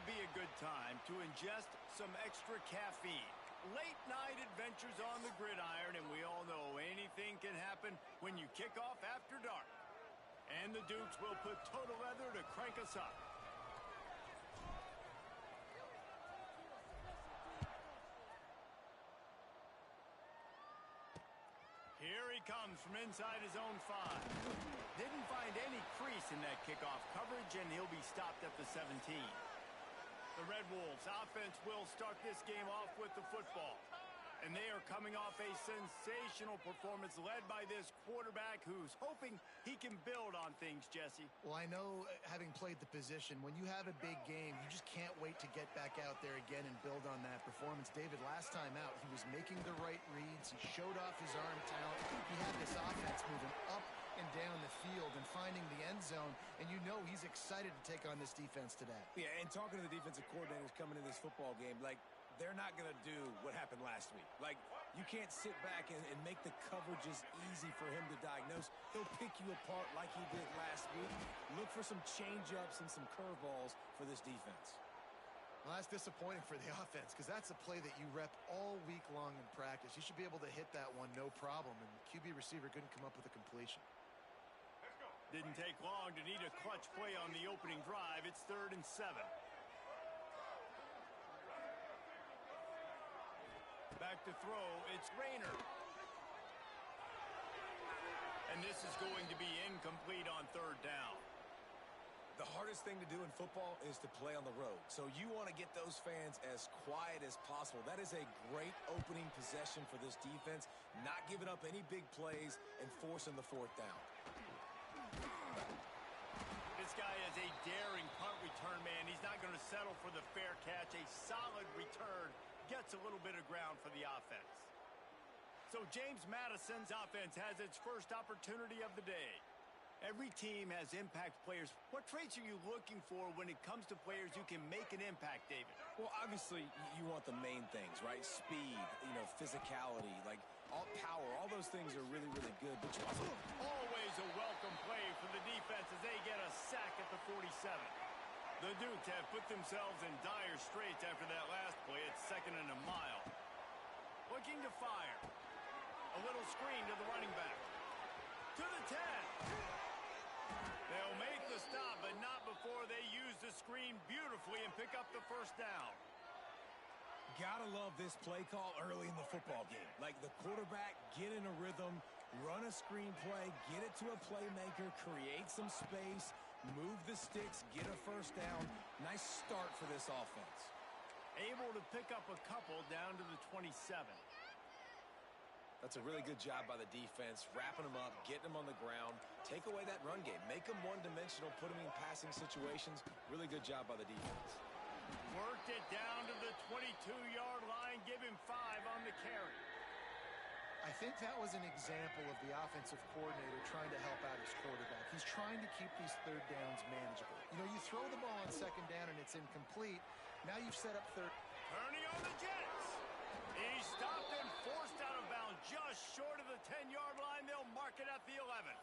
would be a good time to ingest some extra caffeine. Late night adventures on the gridiron, and we all know anything can happen when you kick off after dark. And the Dukes will put total leather to crank us up. Here he comes from inside his own 5. Didn't find any crease in that kickoff coverage, and he'll be stopped at the 17. The Red Wolves offense will start this game off with the football. And they are coming off a sensational performance led by this quarterback who's hoping he can build on things, Jesse. Well, I know, having played the position, when you have a big game, you just can't wait to get back out there again and build on that performance. David, last time out, he was making the right reads. He showed off his arm talent. He had this offense moving up and down the field and finding the end zone, and you know he's excited to take on this defense today. Yeah, and talking to the defensive coordinators coming in this football game, like, they're not going to do what happened last week. Like, you can't sit back and make the coverages easy for him to diagnose. He'll pick you apart like he did last week. Look for some change-ups and some curveballs for this defense. Well, that's disappointing for the offense because that's a play that you rep all week long in practice. You should be able to hit that one no problem, and the QB receiver couldn't come up with a completion. Didn't take long to need a clutch play on the opening drive. It's 3rd and 7. Back to throw, it's Rayner. And this is going to be incomplete on 3rd down. The hardest thing to do in football is to play on the road. So you want to get those fans as quiet as possible. That is a great opening possession for this defense, not giving up any big plays and forcing the 4th down. This guy is a daring punt return man. He's not going to settle for the fair catch. A solid return gets a little bit of ground for the offense. So James Madison's offense has its first opportunity of the day. Every team has impact players. What traits are you looking for when it comes to players who can make an impact, David? Well, obviously, you want the main things, right? Speed, physicality, like all power. All those things are really, really good. But you also always a welcome play for the defense as they get a sack at the 47. The Dukes have put themselves in dire straits after that last play. It's 2nd and a mile. Looking to fire. A little screen to the running back. To the 10. They'll make the stop, but not before they use the screen beautifully and pick up the 1st down. Gotta love this play call early in the football game. Like, the quarterback, get in a rhythm, run a screen play, get it to a playmaker, create some space, move the sticks, get a 1st down. Nice start for this offense. Able to pick up a couple down to the 27. That's a really good job by the defense, wrapping them up, getting them on the ground. Take away that run game. Make them one-dimensional, put them in passing situations. Really good job by the defense. Worked it down to the 22-yard line. Give him 5 on the carry. I think that was an example of the offensive coordinator trying to help out his quarterback. He's trying to keep these 3rd downs manageable. You throw the ball on 2nd down and it's incomplete. Now you've set up 3rd. Turning on the Jets. He's stopped and forced out of bounds just short of the 10-yard line. They'll mark it at the 11th.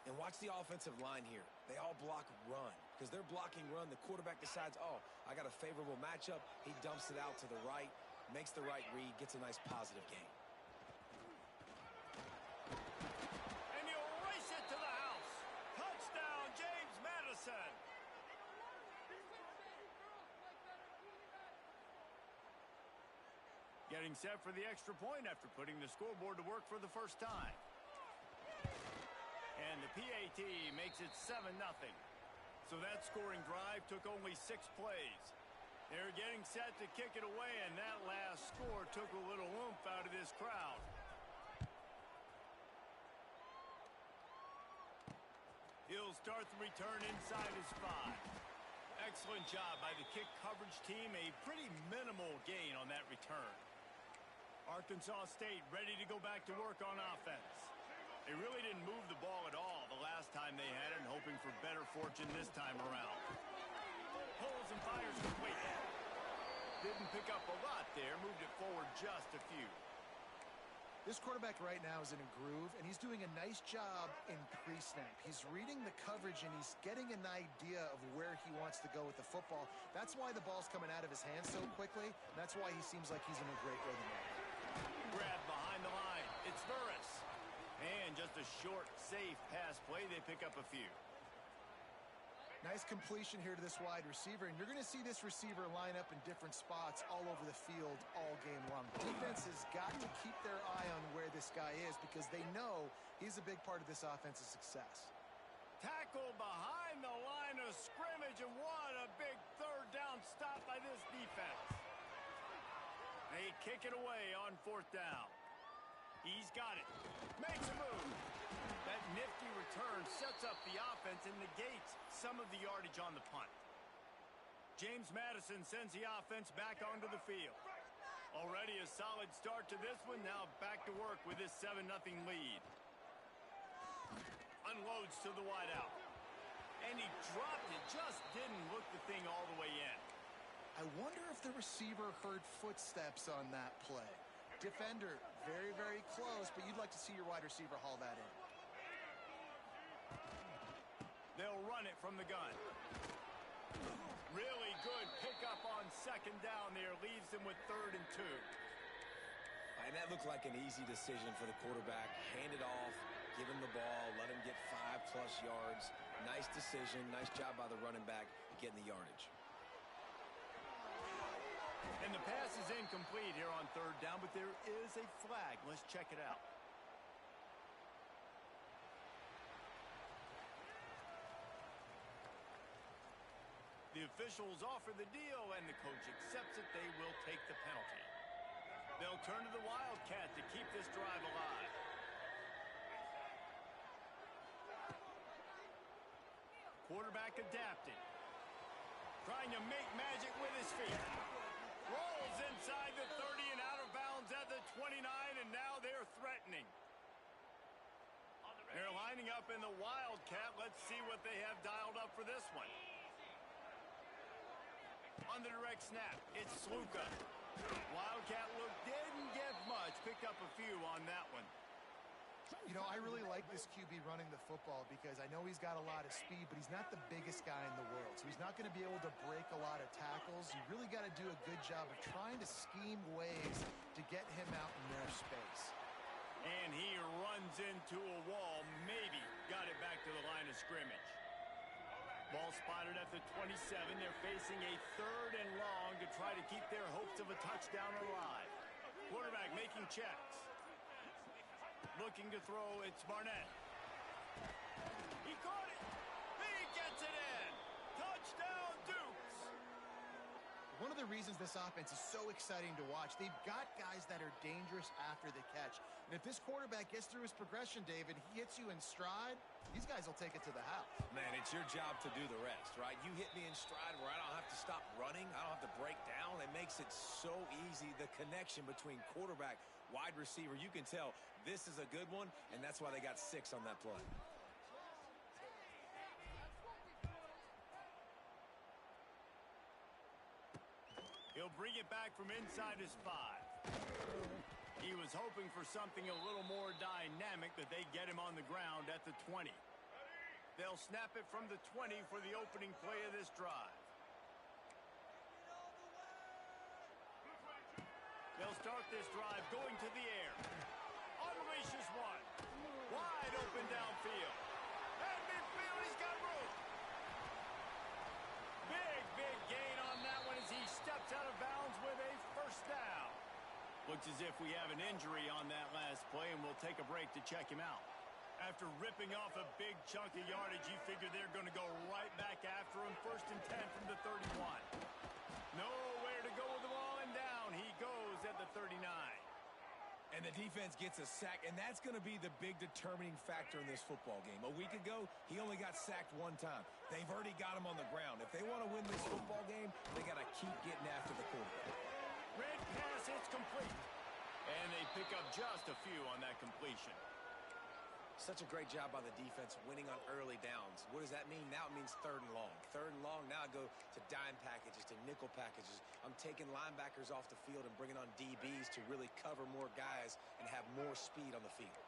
And watch the offensive line here. They all block run. Because they're blocking run, the quarterback decides, oh, I got a favorable matchup. He dumps it out to the right, makes the right read, gets a nice positive gain. And he'll race it to the house. Touchdown, James Madison. Getting set for the extra point after putting the scoreboard to work for the 1st time. And the PAT makes it 7-0. So that scoring drive took only 6 plays. They're getting set to kick it away, and that last score took a little oomph out of this crowd. He'll start the return inside his 5. Excellent job by the kick coverage team. A pretty minimal gain on that return. Arkansas State ready to go back to work on offense. They really didn't move the ball at all the last time they had it, and hoping for better fortune this time around. Pulls and fires complete. Didn't pick up a lot there, moved it forward just a few. This quarterback right now is in a groove, and he's doing a nice job in pre-snap. He's reading the coverage, and he's getting an idea of where he wants to go with the football. That's why the ball's coming out of his hands so quickly. That's why he seems like he's in a great rhythm right now. Grab behind the line. It's Burris. And just a short, safe pass play. They pick up a few. Nice completion here to this wide receiver, and you're going to see this receiver line up in different spots all over the field all game long. Defense has got to keep their eye on where this guy is because they know he's a big part of this offense's success. Tackle behind the line of scrimmage, and what a big third down stop by this defense. They kick it away on fourth down. He's got it. Makes a move. That nifty return sets up the offense and negates some of the yardage on the punt. James Madison sends the offense back onto the field. Already a solid start to this one. Now back to work with this 7-0 lead. Unloads to the wideout. And he dropped it. Just didn't look the thing all the way in. I wonder if the receiver heard footsteps on that play. Defender, very, very close, but you'd like to see your wide receiver haul that in. They'll run it from the gun. Really good pickup on second down there. Leaves them with 3rd and 2. And that looked like an easy decision for the quarterback. Hand it off, give him the ball, let him get 5+ yards. Nice decision. Nice job by the running back getting the yardage. And the pass is incomplete here on 3rd down, but there is a flag. Let's check it out. The officials offer the deal, and the coach accepts it. They will take the penalty. They'll turn to the Wildcat to keep this drive alive. Quarterback adapting. Trying to make magic with his feet. Rolls inside the 30 and out of bounds at the 29, and now they're threatening. They're lining up in the Wildcat. Let's see what they have dialed up for this one. On the direct snap, it's Sluka. Wildcat look didn't get much. Picked up a few on that one. You know, I really like this QB running the football because I know he's got a lot of speed, but he's not the biggest guy in the world. So he's not going to be able to break a lot of tackles. You really got to do a good job of trying to scheme ways to get him out in their space. And he runs into a wall. Maybe got it back to the line of scrimmage. Ball spotted at the 27. They're facing a 3rd and long to try to keep their hopes of a touchdown alive. Quarterback making checks. Looking to throw, it's Barnett. He caught it. He gets it in. Touchdown, Dukes. One of the reasons this offense is so exciting to watch, they've got guys that are dangerous after the catch. And if this quarterback gets through his progression, David, he hits you in stride, these guys will take it to the house. Man, it's your job to do the rest, right? You hit me in stride where I don't have to stop running. I don't have to break down. It makes it so easy, the connection between quarterback, wide receiver. You can tell this is a good one, and that's why they got 6 on that play. He'll bring it back from inside his 5. He was hoping for something a little more dynamic, but they get him on the ground at the 20. They'll snap it from the 20 for the opening play of this drive. They'll start this drive going to the air. Unleashes one. Wide open downfield. And midfield, he's got room. Big gain on that one as he steps out of bounds with a 1st down. Looks as if we have an injury on that last play, and we'll take a break to check him out. After ripping off a big chunk of yardage, you figure they're going to go right back after him. 1st and 10 from the 31. Nowhere to go with the ball, and down he goes at the 39. And the defense gets a sack, and that's going to be the big determining factor in this football game. A week ago, he only got sacked 1 time. They've already got him on the ground. If they want to win this football game, they got to keep getting after the quarterback. Red pass, it's complete. And they pick up just a few on that completion. Such a great job by the defense winning on early downs. What does that mean? Now it means 3rd and long. 3rd and long, now I go to dime packages, to nickel packages. I'm taking linebackers off the field and bringing on DBs to really cover more guys and have more speed on the field.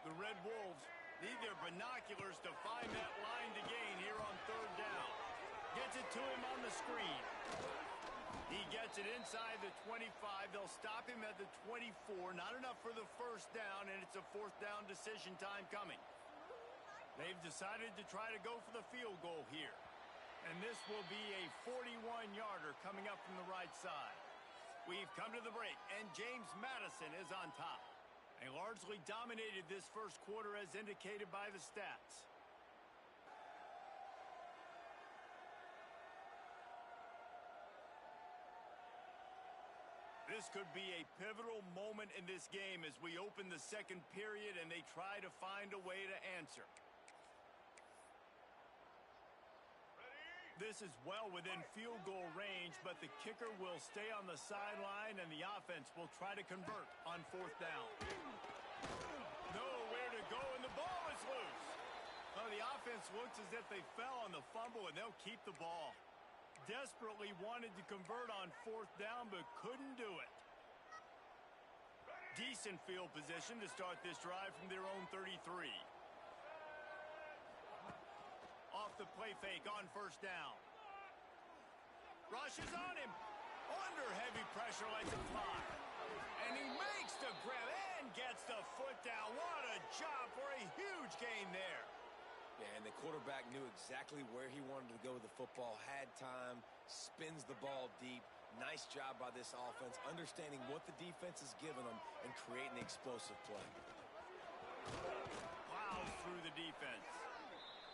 The Red Wolves need their binoculars to find that line to gain here on 3rd down. Gets it to him on the screen. He gets it inside the 25. They'll stop him at the 24. Not enough for the 1st down, and it's a 4th down decision time coming. They've decided to try to go for the field goal here. And this will be a 41-yarder coming up from the right side. We've come to the break, and James Madison is on top. They largely dominated this 1st quarter as indicated by the stats. This could be a pivotal moment in this game as we open the 2nd period and they try to find a way to answer. This is well within field goal range, but the kicker will stay on the sideline and the offense will try to convert on 4th down. Nowhere to go and the ball is loose. Well, the offense looks as if they fell on the fumble and they'll keep the ball. Desperately wanted to convert on 4th down, but couldn't do it. Decent field position to start this drive from their own 33. Off the play fake on 1st down. Rushes on him. Under heavy pressure, lets it fly. And he makes the grab and gets the foot down. What a job for a huge gain there. Yeah, and the quarterback knew exactly where he wanted to go with the football, had time, spins the ball deep. Nice job by this offense, understanding what the defense is giving them and creating the explosive play. Plows through the defense.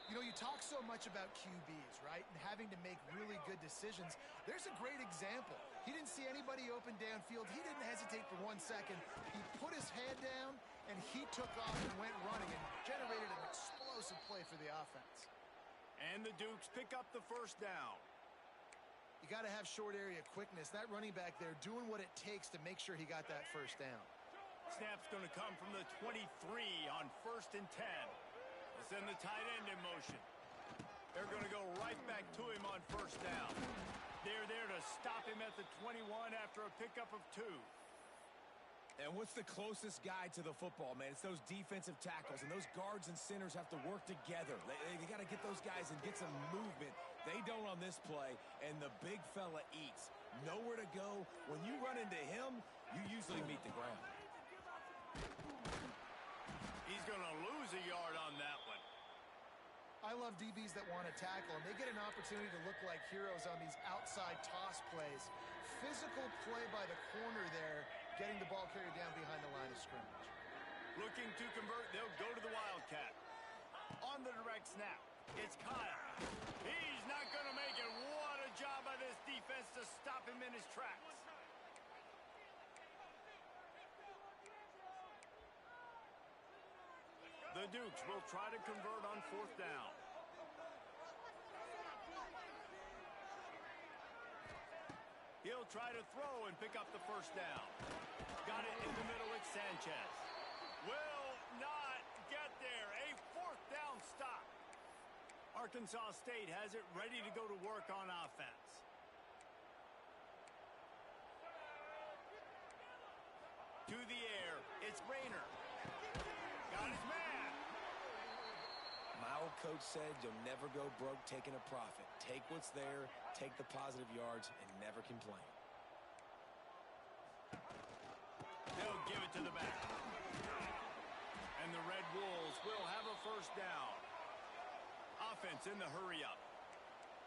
You know, you talk so much about QBs, right? And having to make really good decisions. There's a great example. He didn't see anybody open downfield. He didn't hesitate for 1 second. He put his head down, and he took off and went running and generated an explosive play for the offense. And the Dukes pick up the 1st down. You got to have short area quickness. That running back there doing what it takes to make sure he got that 1st down. Snap's going to come from the 23 on 1st and 10. They'll send the tight end in motion. They're going to go right back to him on 1st down. They're there to stop him at the 21 after a pickup of 2. And what's the closest guy to the football, man? It's those defensive tackles, and those guards and centers have to work together. They got to get those guys and get some movement. They don't on this play, and the big fella eats. Nowhere to go. When you run into him, you usually meet the ground. He's going to lose a yard on that one. I love DBs that want to tackle, and they get an opportunity to look like heroes on these outside toss plays. Physical play by the corner there, getting the ball carried down behind the line of scrimmage. Looking to convert, they'll go to the Wildcat. On the direct snap, it's Kyle. He's not going to make it. What a job by this defense to stop him in his tracks. The Dukes will try to convert on 4th down. He'll try to throw and pick up the 1st down. Got it in the middle, it's Sanchez. Will not get there. A 4th down stop. Arkansas State has it ready to go to work on offense. To the air, it's Rayner. Got his man. My old coach said you'll never go broke taking a profit. Take what's there, take the positive yards, and never complain. They'll give it to the back. And the Red Wolves will have a 1st down. Offense in the hurry-up.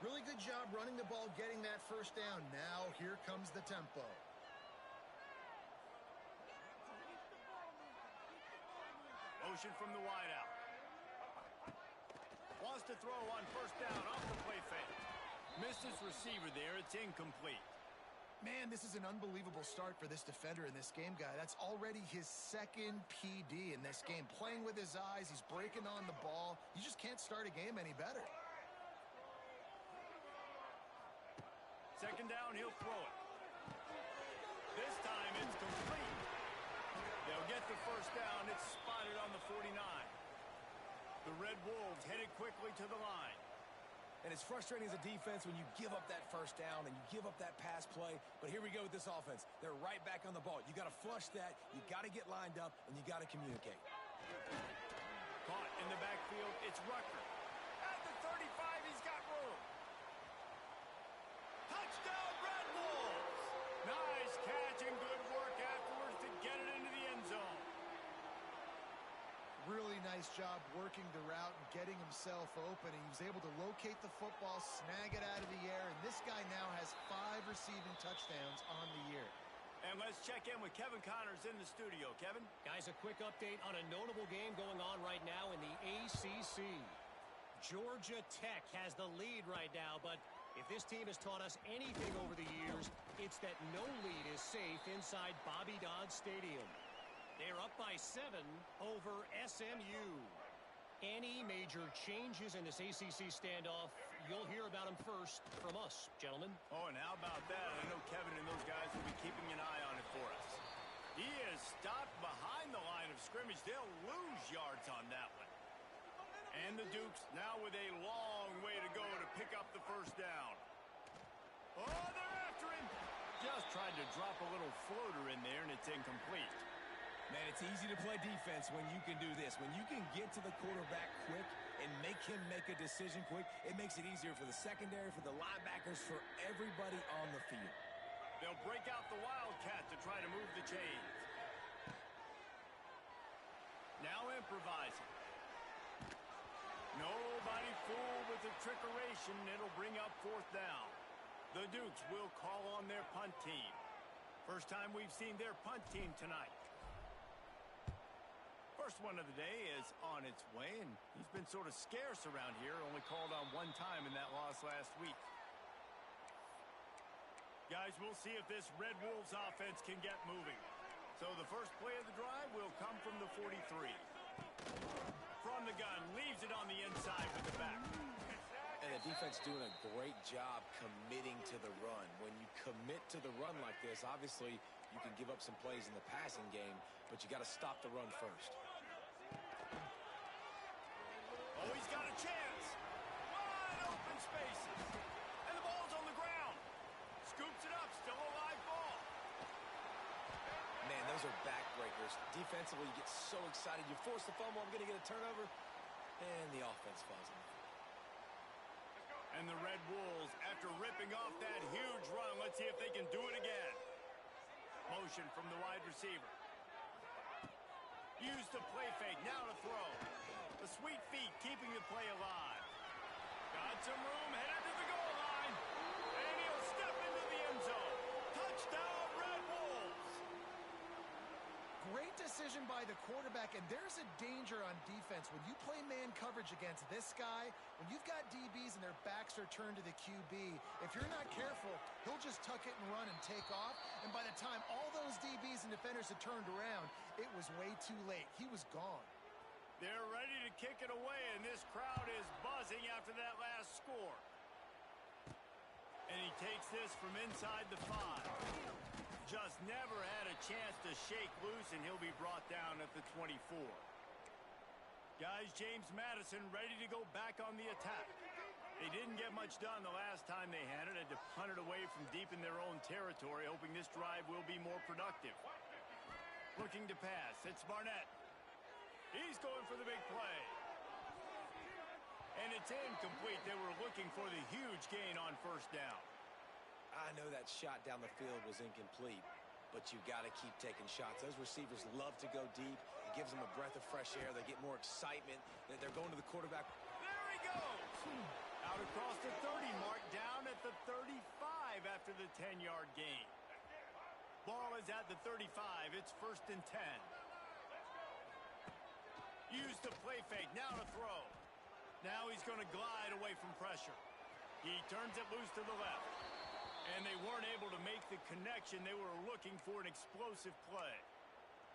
Really good job running the ball, getting that 1st down. Now here comes the tempo. Motion from the wideout. Wants to throw on 1st down off the play fake. Missed his receiver there. It's incomplete. Man, this is an unbelievable start for this defender in this game, guy. That's already his 2nd PD in this game. Playing with his eyes, he's breaking on the ball. You just can't start a game any better. 2nd down, he'll throw it. This time it's complete. They'll get the 1st down. It's spotted on the 49. The Red Wolves headed quickly to the line. And it's frustrating as a defense when you give up that first down and you give up that pass play. But here we go with this offense. They're right back on the ball. You got to flush that. You got to get lined up, and you got to communicate. Caught in the backfield. It's Rucker. At the 35, he's got room. Touchdown, Red Wolves! Nice catch and good work afterwards to get it into the end zone. Really nice job working the route and getting himself open. He was able to locate the football, snag it out of the air, and this guy now has 5 receiving touchdowns on the year. And let's check in with Kevin Connors in the studio. Kevin? Guys, a quick update on a notable game going on right now in the ACC. Georgia Tech has the lead right now, but if this team has taught us anything over the years, it's that no lead is safe inside Bobby Dodd Stadium. They're up by 7 over SMU. Any major changes in this ACC standoff, you'll hear about them first from us, gentlemen. Oh, and how about that? I know Kevin and those guys will be keeping an eye on it for us. He is stopped behind the line of scrimmage. They'll lose yards on that one. And the Dukes now with a long way to go to pick up the first down. Oh, they're after him. Just tried to drop a little floater in there, and it's incomplete. Man, it's easy to play defense when you can do this. When you can get to the quarterback quick and make him make a decision quick, it makes it easier for the secondary, for the linebackers, for everybody on the field. They'll break out the Wildcat to try to move the chains. Now improvising. Nobody fooled with the trickeration. It'll bring up 4th down. The Dukes will call on their punt team. First time we've seen their punt team tonight. First one of the day is on its way, and he's been sort of scarce around here. Only called on 1 time in that loss last week. Guys, we'll see if this Red Wolves offense can get moving. So the first play of the drive will come from the 43. From the gun, leaves it on the inside with the back. And the defense doing a great job committing to the run. When you commit to the run like this, obviously you can give up some plays in the passing game, but you got to stop the run first. Oh, he's got a chance. Wide open spaces. And the ball's on the ground. Scoops it up. Still a live ball. Man, those are backbreakers. Defensively, you get so excited. You force the fumble. I'm going to get a turnover. And the offense falls in. And the Red Wolves, after ripping off that huge run, let's see if they can do it again. Motion from the wide receiver. Use the play fake. Now to throw. The sweet feet keeping the play alive. Got some room, headed to the goal line. And he'll step into the end zone. Touchdown, Red Wolves. Great decision by the quarterback, and there's a danger on defense. When you play man coverage against this guy, when you've got DBs and their backs are turned to the QB, if you're not careful, he'll just tuck it and run and take off. And by the time all those DBs and defenders had turned around, it was way too late. He was gone. They're ready to kick it away, and this crowd is buzzing after that last score. And he takes this from inside the 5. Just never had a chance to shake loose, and he'll be brought down at the 24. Guys, James Madison ready to go back on the attack. They didn't get much done the last time they had it. Had to punt it away from deep in their own territory, hoping this drive will be more productive. Looking to pass. It's Barnett. He's going for the big play. And it's incomplete. They were looking for the huge gain on 1st down. I know that shot down the field was incomplete, but you got to keep taking shots. Those receivers love to go deep. It gives them a breath of fresh air. They get more excitement. They're going to the quarterback. There he goes. Out across the 30 mark, down at the 35 after the 10-yard gain. Ball is at the 35. It's 1st and 10. Use the play fake. Now to throw. Now he's going to glide away from pressure. He turns it loose to the left. And they weren't able to make the connection. They were looking for an explosive play.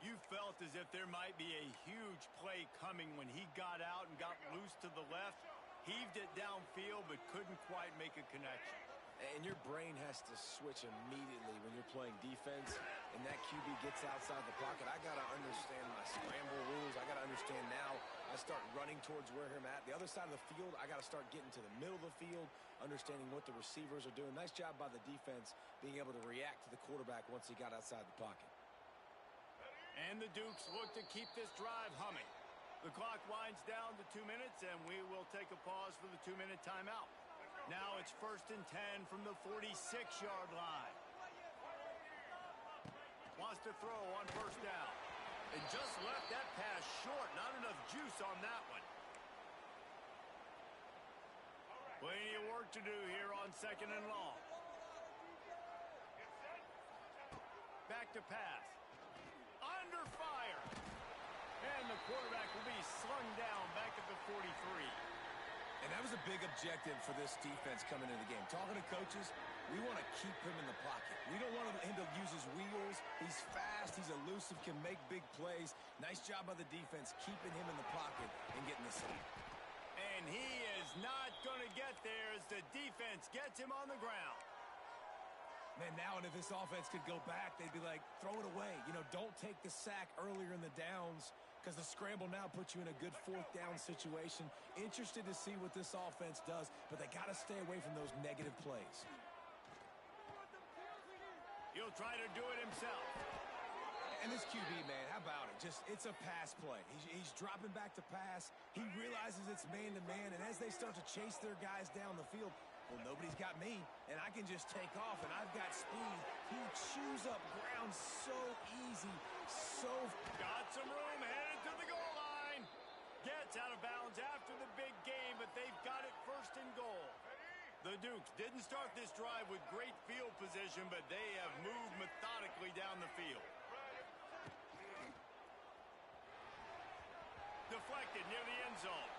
You felt as if there might be a huge play coming when he got out and got loose to the left. Heaved it downfield but couldn't quite make a connection. And your brain has to switch immediately when you're playing defense and that QB gets outside the pocket. I got to understand my scramble rules. I got to understand now I start running towards where I'm at. The other side of the field, I got to start getting to the middle of the field, understanding what the receivers are doing. Nice job by the defense being able to react to the quarterback once he got outside the pocket. And the Dukes look to keep this drive humming. The clock winds down to 2 minutes, and we will take a pause for the 2-minute timeout. Now it's 1st and 10 from the 46-yard line. Wants to throw on 1st down. And just left that pass short. Not enough juice on that one. Plenty of work to do here on 2nd and long. Back to pass. Under fire. And the quarterback will be slung down back at the 43. And that was a big objective for this defense coming into the game. Talking to coaches, we want to keep him in the pocket. We don't want him to use his wheels. He's fast. He's elusive, can make big plays. Nice job by the defense keeping him in the pocket and getting the sack. And he is not going to get there as the defense gets him on the ground. Man, now and if this offense could go back, they'd be like, throw it away. You know, don't take the sack earlier in the downs because the scramble now puts you in a good 4th down situation. Interested to see what this offense does, but they got to stay away from those negative plays. He'll try to do it himself. And this QB, man, how about it? It's a pass play. He's dropping back to pass. He realizes it's man-to-man, and as they start to chase their guys down the field, well, nobody's got me, and I can just take off, and I've got speed. He chews up ground so easy, so... Got some room, headed to the goal line. Gets out of bounds after the big game, but they've got it 1st and goal. The Dukes didn't start this drive with great field position, but they have moved methodically down the field. Deflected near the end zone.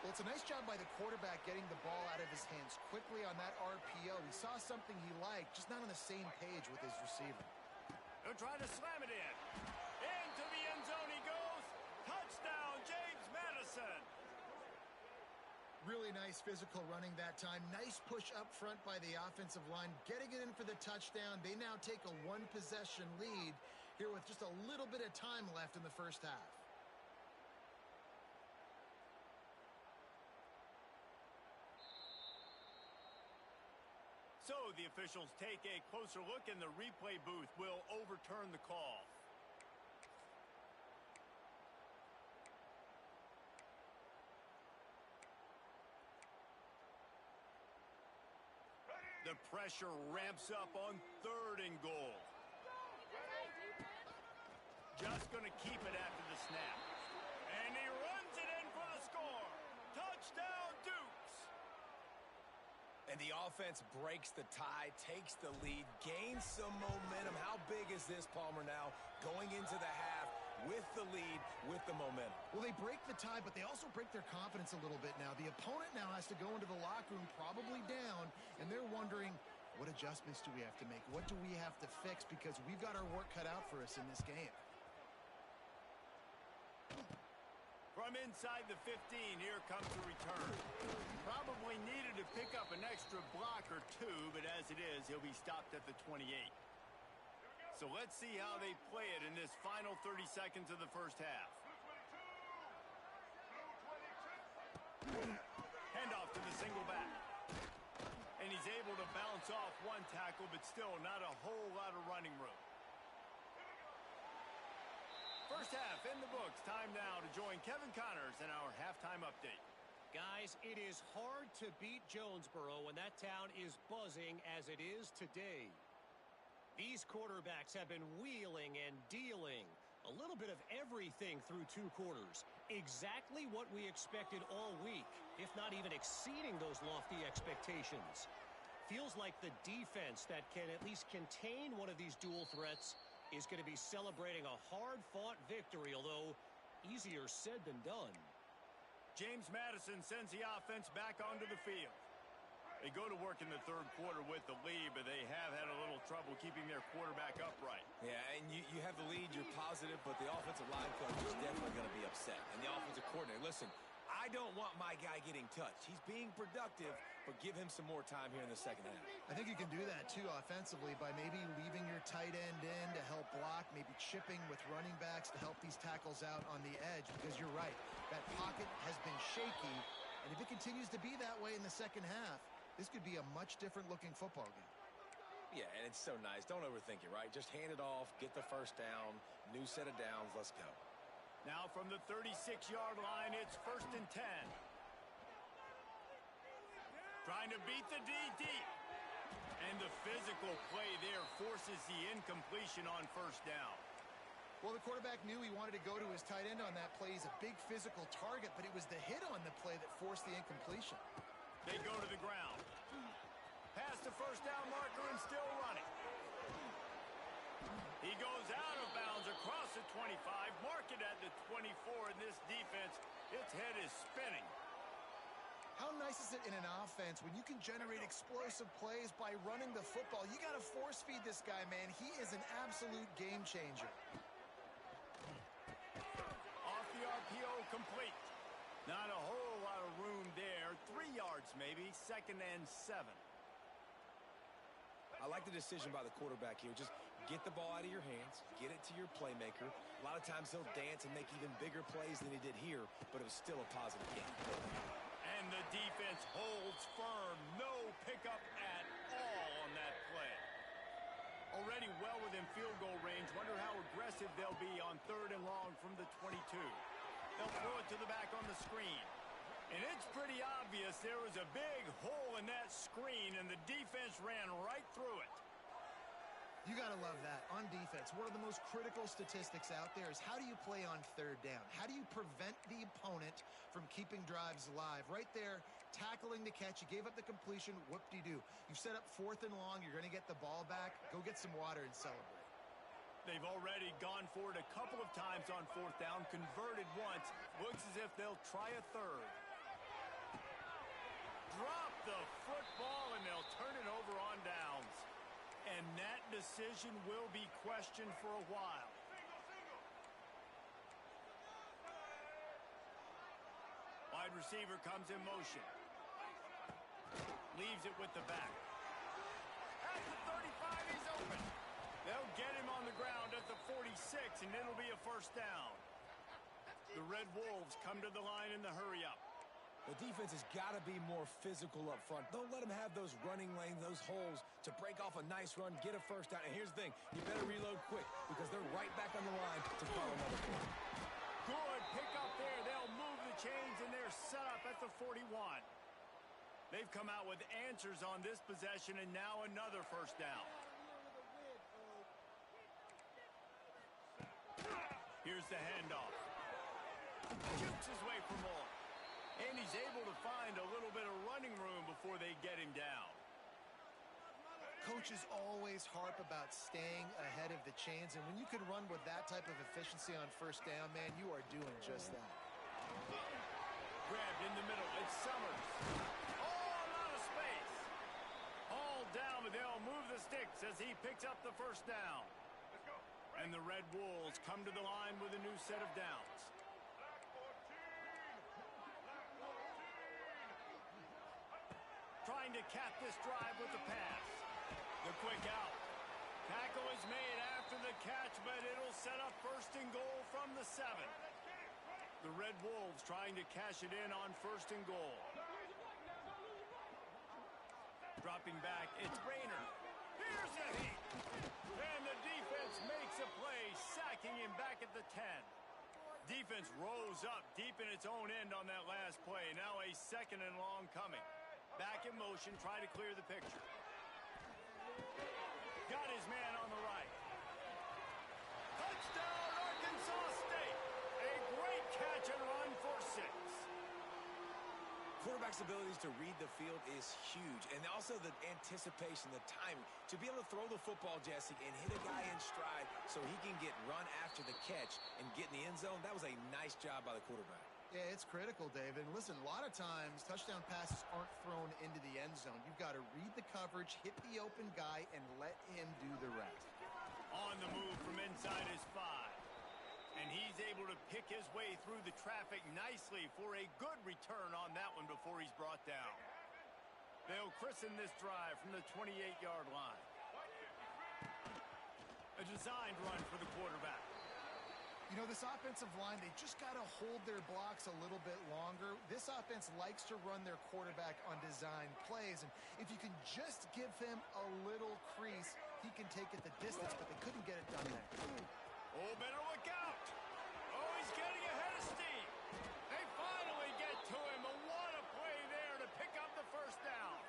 Well, it's a nice job by the quarterback getting the ball out of his hands quickly on that RPO. He saw something he liked, just not on the same page with his receiver. He'll try to slam it in. Into the end zone he goes. Touchdown, James Madison. Really nice physical running that time. Nice push up front by the offensive line, getting it in for the touchdown. They now take a 1-possession lead here with just a little bit of time left in the 1st half. So the officials take a closer look, and the replay booth will overturn the call. The pressure ramps up on 3rd and goal. Just going to keep it after the snap. And he runs it in for the score. Touchdown, Dukes. And the offense breaks the tie, takes the lead, gains some momentum. How big is this, Palmer, now? Going into the half with the lead, with the momentum. Well, they break the tie, but they also break their confidence a little bit now. The opponent now has to go into the locker room probably down, and they're wondering, what adjustments do we have to make? What do we have to fix? Because we've got our work cut out for us in this game. From inside the 15, here comes the return. Probably needed to pick up an extra block or two, but as it is, he'll be stopped at the 28. So let's see how they play it in this final 30 seconds of the 1st half. Handoff to the single back. And he's able to bounce off one tackle, but still not a whole lot of running room. 1st half in the books. Time now to join Kevin Connors in our halftime update. Guys, it is hard to beat Jonesboro when that town is buzzing as it is today. These quarterbacks have been wheeling and dealing. A little bit of everything through 2 quarters. Exactly what we expected all week, if not even exceeding those lofty expectations. Feels like the defense that can at least contain one of these dual threats is going to be celebrating a hard-fought victory, although easier said than done. James Madison sends the offense back onto the field. They go to work in the 3rd quarter with the lead, but they have had a little trouble keeping their quarterback upright. Yeah, and you have the lead, you're positive, but the offensive line coach is definitely going to be upset. And the offensive coordinator, listen, I don't want my guy getting touched. He's being productive, but give him some more time here in the second half. I think you can do that, too, offensively by maybe leaving your tight end in to help block, maybe chipping with running backs to help these tackles out on the edge, because you're right. That pocket has been shaky, and if it continues to be that way in the second half, this could be a much different-looking football game. Yeah, and it's so nice. Don't overthink it, right? Just hand it off, get the first down, new set of downs, let's go. Now from the 36-yard line, it's 1st and 10. Trying to beat the D deep. And the physical play there forces the incompletion on 1st down. Well, the quarterback knew he wanted to go to his tight end on that play. He's a big physical target, but it was the hit on the play that forced the incompletion. They go to the ground. Past the 1st down marker and still running. He goes out of bounds across the 25, mark it at the 24, and this defense, its head is spinning. How nice is it in an offense when you can generate explosive plays by running the football? You got to force feed this guy, man. He is an absolute game changer. Off the RPO, complete. Not a whole lot of room there. 3 yards maybe, 2nd and 7. I like the decision by the quarterback here. Just get the ball out of your hands, get it to your playmaker. A lot of times he'll dance and make even bigger plays than he did here, but it was still a positive game. And the defense holds firm. No pickup at all on that play. Already well within field goal range. Wonder how aggressive they'll be on 3rd and long from the 22. They'll throw it to the back on the screen. And it's pretty obvious there was a big hole in that screen, and the defense ran right through it. You got to love that. On defense, one of the most critical statistics out there is how do you play on 3rd down? How do you prevent the opponent from keeping drives alive? Right there, tackling the catch. You gave up the completion. Whoop-de-doo. You've set up 4th and long. You're going to get the ball back. Go get some water and celebrate. They've already gone for it a couple of times on 4th down, converted once. Looks as if they'll try a 3rd. Drop the football, and they'll turn it over on downs. And that decision will be questioned for a while. Wide receiver comes in motion. Leaves it with the back. At the 35, he's open. They'll get him on the ground at the 46, and it'll be a 1st down. The Red Wolves come to the line in the hurry-up. The defense has got to be more physical up front. Don't let them have those running lanes, those holes to break off a nice run, get a 1st down. And here's the thing, you better reload quick because they're right back on the line to call another play. Good pick up there. They'll move the chains, and they're set up at the 41. They've come out with answers on this possession, and now another 1st down. Here's the handoff. Shoots his way for more. And he's able to find a little bit of running room before they get him down. Coaches always harp about staying ahead of the chains, and when you can run with that type of efficiency on 1st down, man, you are doing just that. Grabbed in the middle. It's Summers. All out of space. All down, but they'll move the sticks as he picks up the 1st down. And the Red Wolves come to the line with a new set of downs. Trying to cap this drive with the pass. The quick out. Tackle is made after the catch, but it'll set up 1st and goal from the 7. The Red Wolves trying to cash it in on 1st and goal. Dropping back, it's Rayner. Here's the heat. And the defense makes a play, sacking him back at the 10. Defense rose up deep in its own end on that last play. Now a 2nd and long coming. Back in motion, trying to clear the picture. Got his man on the right. Touchdown, Arkansas State. A great catch and run for 6. Quarterback's abilities to read the field is huge, and also the anticipation, the timing. To be able to throw the football, Jesse, and hit a guy in stride so he can get run after the catch and get in the end zone, that was a nice job by the quarterback. Yeah, it's critical, David. And listen, a lot of times touchdown passes aren't thrown into the end zone. You've got to read the coverage, hit the open guy, and let him do the rest. On the move from inside his 5. And he's able to pick his way through the traffic nicely for a good return on that one before he's brought down. They'll christen this drive from the 28-yard line. A designed run for the quarterback. You know, this offensive line, they just got to hold their blocks a little bit longer. This offense likes to run their quarterback on design plays, and if you can just give him a little crease, he can take it the distance, but they couldn't get it done there. Oh, better look out. Oh, he's getting ahead of steam. They finally get to him, but what a play there to pick up the first down.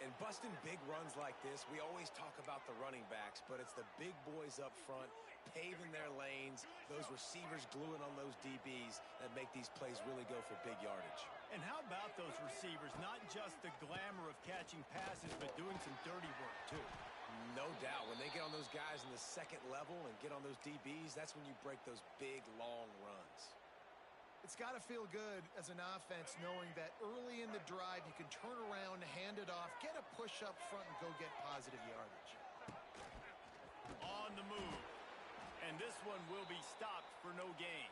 And busting big runs like this, we always talk about the running backs, but it's the big boys up front paving their lanes, those receivers gluing on those DBs that make these plays really go for big yardage. And how about those receivers? Not just the glamour of catching passes, but doing some dirty work, too. No doubt. When they get on those guys in the second level and get on those DBs, that's when you break those big, long runs. It's got to feel good as an offense knowing that early in the drive you can turn around, hand it off, get a push up front, and go get positive yardage. On the move. And this one will be stopped for no gain.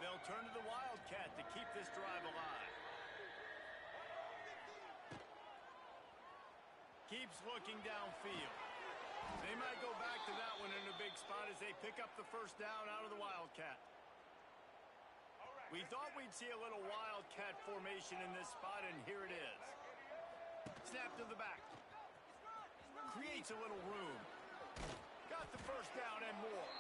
They'll turn to the Wildcat to keep this drive alive. Keeps looking downfield. They might go back to that one in a big spot as they pick up the first down out of the Wildcat. We thought we'd see a little Wildcat formation in this spot, and here it is. Snap to the back. Creates a little room. Got the first down and more.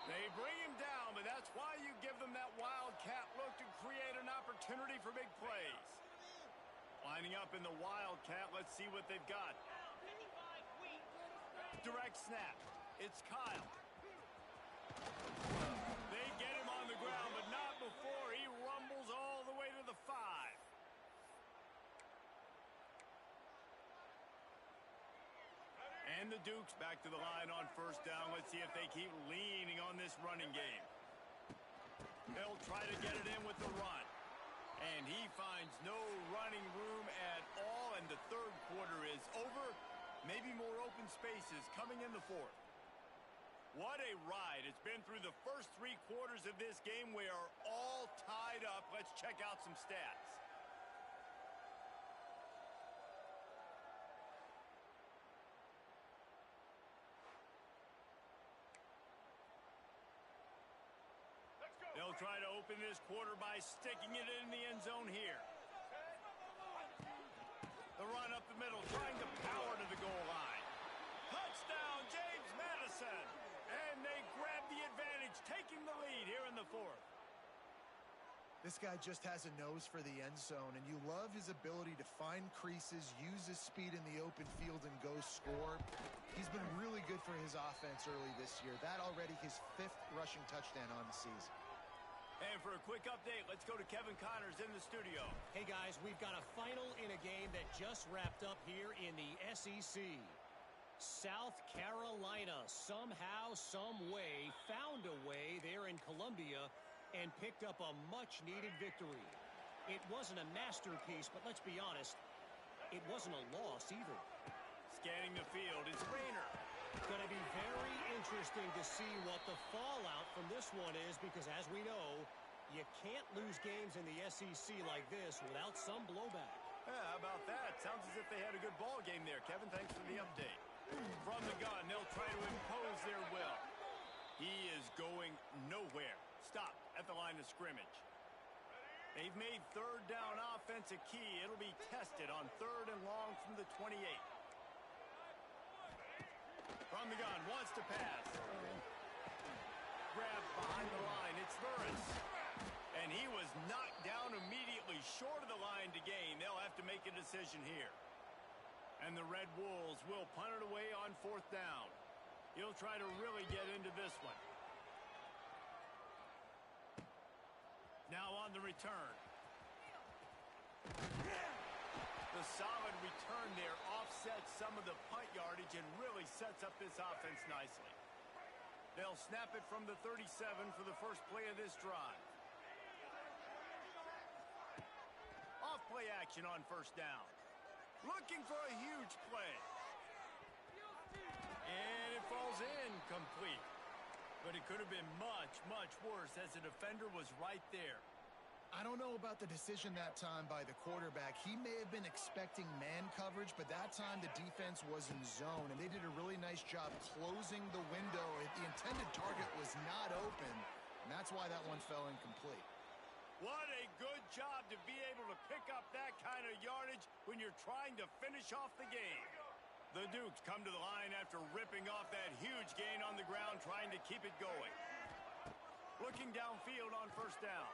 They bring him down, but that's why you give them that Wildcat look to create an opportunity for big plays. Lining up in the Wildcat, let's see what they've got. Direct snap. It's Kyle. They get him on the ground, but not before he rumbles all the way to the 5. And the Dukes back to the line on first down. Let's see if they keep leaning on this running game. They'll try to get it in with the run. And he finds no running room at all, and the third quarter is over. Maybe more open spaces coming in the fourth. What a ride. It's been through the first 3 quarters of this game. We are all tied up. Let's check out some stats. They'll try to open this quarter by sticking it in the end zone here. The run up the middle, trying to power to the goal line. Touchdown, James Madison. And they grab the advantage, taking the lead here in the fourth. This guy just has a nose for the end zone, and you love his ability to find creases, use his speed in the open field, and go score. He's been really good for his offense early this year. That already his 5th rushing touchdown on the season. And for a quick update, let's go to Kevin Connors in the studio. Hey, guys, we've got a final in a game that just wrapped up here in the SEC. South Carolina somehow, some way, found a way there in Columbia and picked up a much-needed victory. It wasn't a masterpiece, but let's be honest, it wasn't a loss either. Scanning the field, it's Rayner. Going to be very interesting to see what the fallout from this one is, because as we know, you can't lose games in the SEC like this without some blowback. Yeah, how about that? Sounds as if they had a good ball game there. Kevin, thanks for the update. From the gun, they'll try to impose their will. He is going nowhere. Stop at the line of scrimmage. They've made third down offense a key. It'll be tested on 3rd and long from the 28. From the gun, wants to pass. Grab behind the line, it's Burris. And he was knocked down immediately short of the line to gain. They'll have to make a decision here. And the Red Wolves will punt it away on 4th down. He'll try to really get into this one. Now on the return. The solid return there offsets some of the punt yardage and really sets up this offense nicely. They'll snap it from the 37 for the first play of this drive. Off play action on 1st down. Looking for a huge play. And it falls incomplete. But it could have been much, much worse as the defender was right there. I don't know about the decision that time by the quarterback. He may have been expecting man coverage, but that time the defense was in zone, and they did a really nice job closing the window. The intended target was not open, and that's why that one fell incomplete. What a good job to be able to pick up that kind of yardage when you're trying to finish off the game. The Dukes come to the line after ripping off that huge gain on the ground, trying to keep it going. Looking downfield on first down.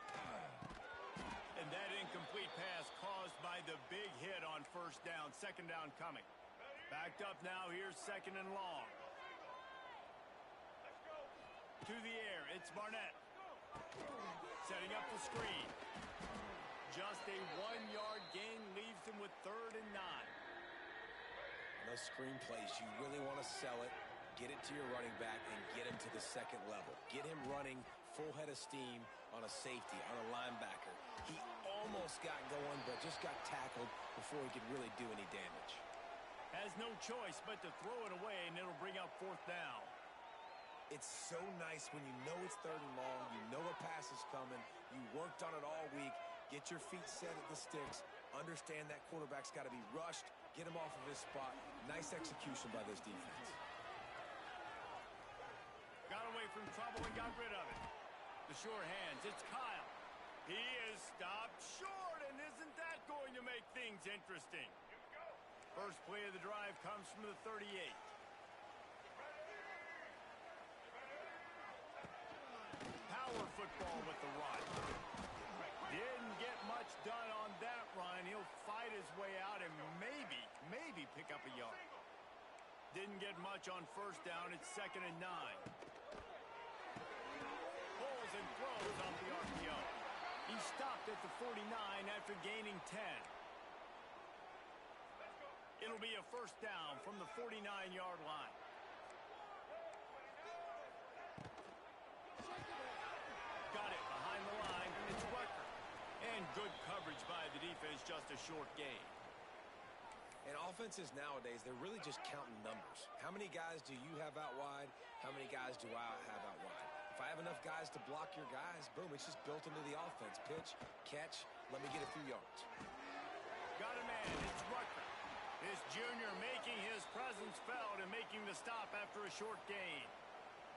And that incomplete pass caused by the big hit on first down. Second down coming. Backed up now. Here's second and long. To the air. It's Barnett. Setting up the screen. Just a 1-yard gain leaves him with 3rd and 9. Those screen plays, you really want to sell it, get it to your running back, and get him to the second level. Get him running full head of steam on a safety, on a linebacker. He almost got going, but just got tackled before he could really do any damage. Has no choice but to throw it away, and it'll bring up 4th down. It's so nice when you know it's 3rd and long, you know a pass is coming, you worked on it all week, get your feet set at the sticks, understand that quarterback's got to be rushed, get him off of his spot. Nice execution by this defense. Got away from trouble and got rid of it. The sure hands, it's Kyle. He is stopped short, and isn't that going to make things interesting? First play of the drive comes from the 38. Power football with the run. Didn't get much done on that run. He'll fight his way out and maybe pick up a yard. Didn't get much on first down. It's 2nd and 9. Pulls and throws off the RPO. He stopped at the 49 after gaining 10. It'll be a first down from the 49-yard line. Got it behind the line. It's Rucker. And good coverage by the defense, just a short gain. And offenses nowadays, they're really just counting numbers. How many guys do you have out wide? How many guys do I have out wide? If I have enough guys to block your guys, boom, it's just built into the offense. Pitch, catch, let me get a few yards. Got a man. It's Rucker. This junior making his presence felt and making the stop after a short gain.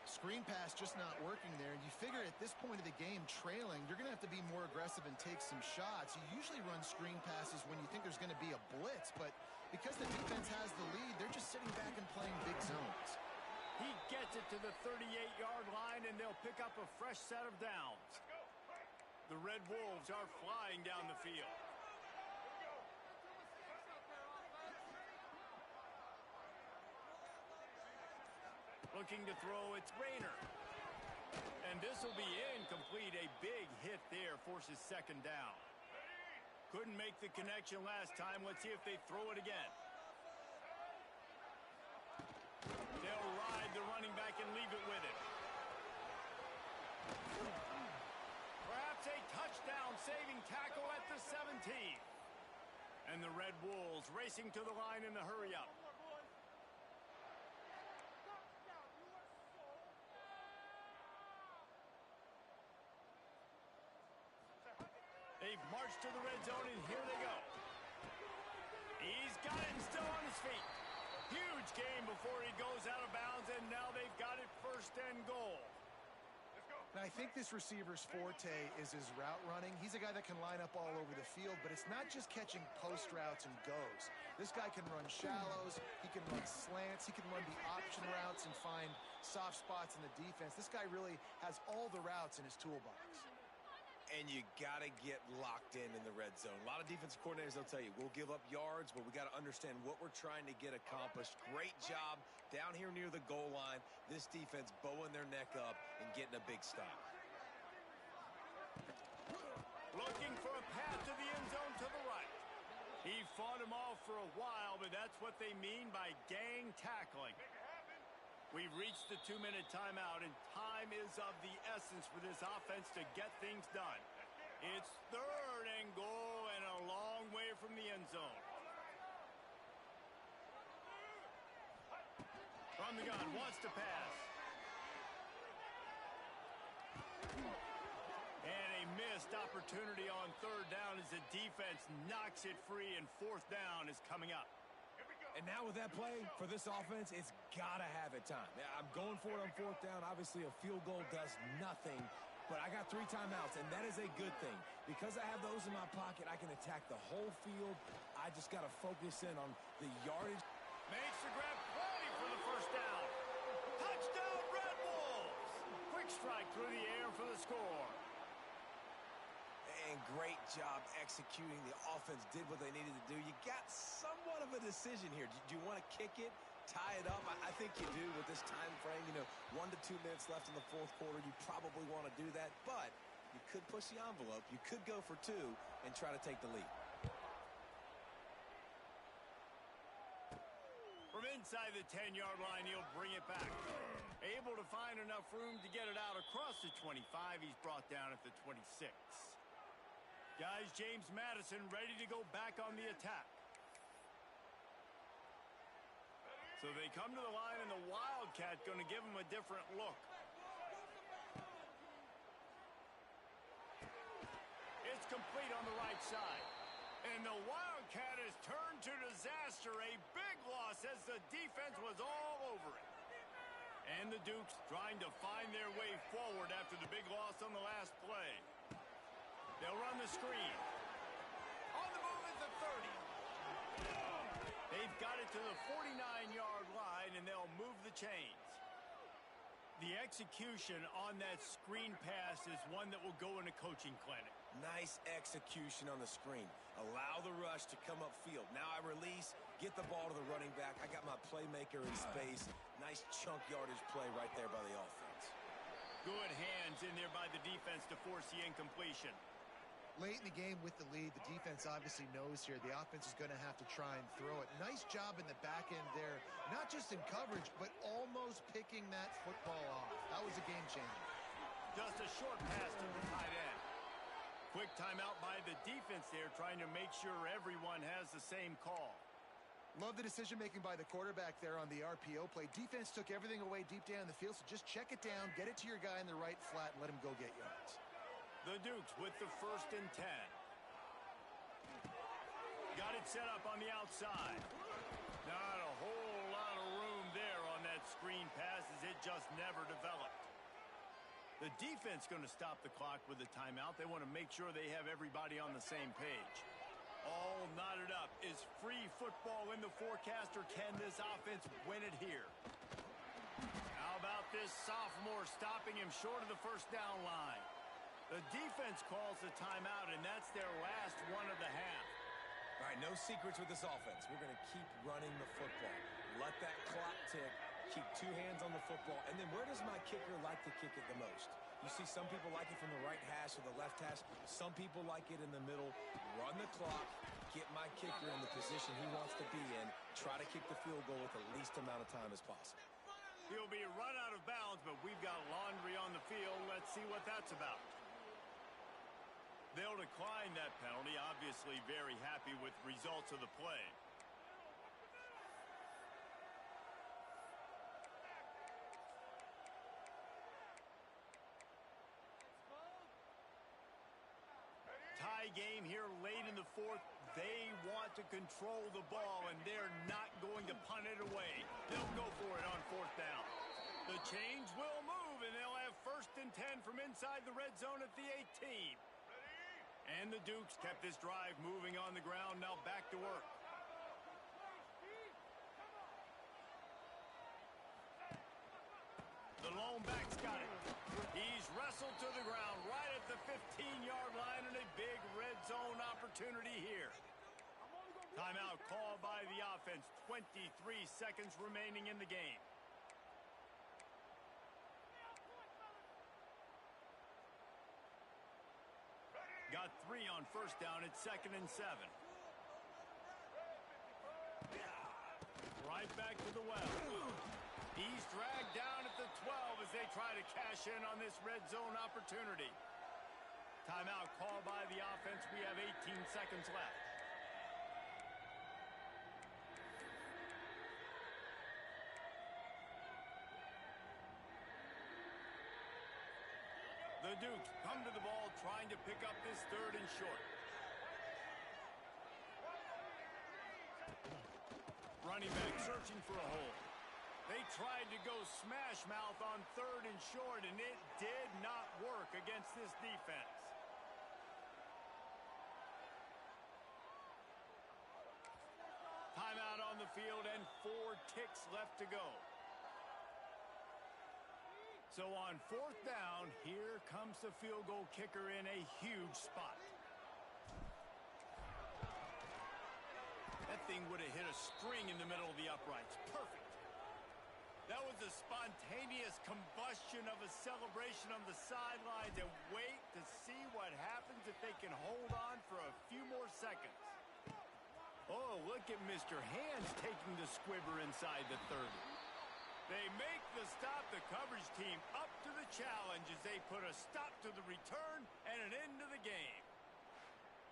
Screen pass just not working there. You figure at this point of the game, trailing, you're going to have to be more aggressive and take some shots. You usually run screen passes when you think there's going to be a blitz, but because the defense has the lead, they're just sitting back and playing big zones. He gets it to the 38-yard line, and they'll pick up a fresh set of downs. The Red Wolves are flying down the field. Looking to throw, it's Rayner. And this will be incomplete. A big hit there forces 2nd down. Couldn't make the connection last time. Let's see if they throw it again. They'll ride the running back and leave it with him. Perhaps a touchdown-saving tackle at the 17. And the Red Wolves racing to the line in the hurry-up. They've marched to the red zone, and here they go. He's got it and still on his feet. Huge gain before he goes out of bounds, and now they've got it 1st and goal. And I think this receiver's forte is his route running. He's a guy that can line up all over the field, but it's not just catching post routes and goes. This guy can run shallows, he can run slants, he can run the option routes and find soft spots in the defense. This guy really has all the routes in his toolbox. And you got to get locked in the red zone. A lot of defensive coordinators, they'll tell you, we'll give up yards, but we got to understand what we're trying to get accomplished. Great job down here near the goal line. This defense bowing their neck up and getting a big stop. Looking for a path to the end zone to the right. He fought him off for a while, but that's what they mean by gang tackling. We've reached the 2-minute timeout, and time is of the essence for this offense to get things done. It's 3rd and goal and a long way from the end zone. From the gun, wants to pass. And a missed opportunity on third down as the defense knocks it free, and fourth down is coming up. And now with that play, for this offense, it's got to have it time. Yeah, I'm going for it on fourth down. Obviously, a field goal does nothing, but I got 3 timeouts, and that is a good thing. Because I have those in my pocket, I can attack the whole field. I just got to focus in on the yardage. Makes the grab play for the first down. Touchdown, Red Wolves! Quick strike through the air for the score. And great job executing. The offense did what they needed to do. You got somewhat of a decision here. Do you want to kick it, tie it up? I think you do with this time frame. 1 to 2 minutes left in the fourth quarter. You probably want to do that, but you could push the envelope. You could go for 2 and try to take the lead. From inside the 10-yard line, he'll bring it back. Able to find enough room to get it out across the 25. He's brought down at the 26. Guys, James Madison ready to go back on the attack. So they come to the line, and the Wildcat going to give him a different look. It's complete on the right side. And the Wildcat has turned to disaster. A big loss as the defense was all over it. And the Dukes trying to find their way forward after the big loss on the last play. They'll run the screen. On the move is the 30. They've got it to the 49-yard line, and they'll move the chains. The execution on that screen pass is one that will go in a coaching clinic. Nice execution on the screen. Allow the rush to come upfield. Now I release, get the ball to the running back. I got my playmaker in space. Nice chunk yardage play right there by the offense. Good hands in there by the defense to force the incompletion. Late in the game with the lead, the defense obviously knows here the offense is going to have to try and throw it. Nice job in the back end there, not just in coverage, but almost picking that football off. That was a game changer. Just a short pass to the tight end. Quick timeout by the defense there, trying to make sure everyone has the same call. Love the decision-making by the quarterback there on the RPO play. Defense took everything away deep down the field, so just check it down, get it to your guy in the right flat, and let him go get yards. The Dukes with the 1st and 10. Got it set up on the outside. Not a whole lot of room there on that screen pass as it just never developed. The defense going to stop the clock with a timeout. They want to make sure they have everybody on the same page. All knotted up. Is free football in the forecast, or can this offense win it here? How about this sophomore stopping him short of the first down line? The defense calls the timeout, and that's their last one of the half. All right, no secrets with this offense. We're going to keep running the football. Let that clock tick. Keep 2 hands on the football. And then where does my kicker like to kick it the most? You see some people like it from the right hash or the left hash. Some people like it in the middle. Run the clock. Get my kicker in the position he wants to be in. Try to kick the field goal with the least amount of time as possible. He'll be run out of bounds, but we've got laundry on the field. Let's see what that's about. They'll decline that penalty, obviously very happy with results of the play. Tie game here late in the 4th. They want to control the ball, and they're not going to punt it away. They'll go for it on 4th down. The chains will move, and they'll have 1st and 10 from inside the red zone at the 18. And the Dukes kept this drive moving on the ground, now back to work. The lone back's got it. He's wrestled to the ground right at the 15-yard line, and a big red zone opportunity here. Timeout called by the offense. 23 seconds remaining in the game. Got 3 on 1st down. It's 2nd and 7. Right back to the well. He's dragged down at the 12 as they try to cash in on this red zone opportunity. Timeout called by the offense. We have 18 seconds left. The The Dukes come to the ball trying to pick up this 3rd and short. Running back searching for a hole. They tried to go smash mouth on 3rd and short, and it did not work against this defense. Timeout on the field and 4 ticks left to go. So on 4th down, here comes the field goal kicker in a huge spot. That thing would have hit a string in the middle of the uprights. Perfect. That was a spontaneous combustion of a celebration on the sidelines, and wait to see what happens if they can hold on for a few more seconds. Oh, look at Mr. Hands taking the squibber inside the 30. They make the stop. The coverage team up to the challenge as they put a stop to the return and an end to the game.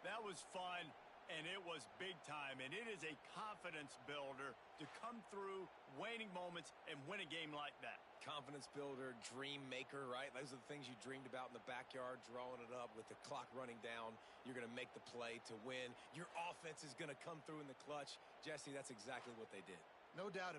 That was fun, and it was big time, and it is a confidence builder to come through waning moments and win a game like that. Confidence builder, dream maker, right? Those are the things you dreamed about in the backyard, drawing it up with the clock running down. You're going to make the play to win. Your offense is going to come through in the clutch. Jesse, that's exactly what they did. No doubt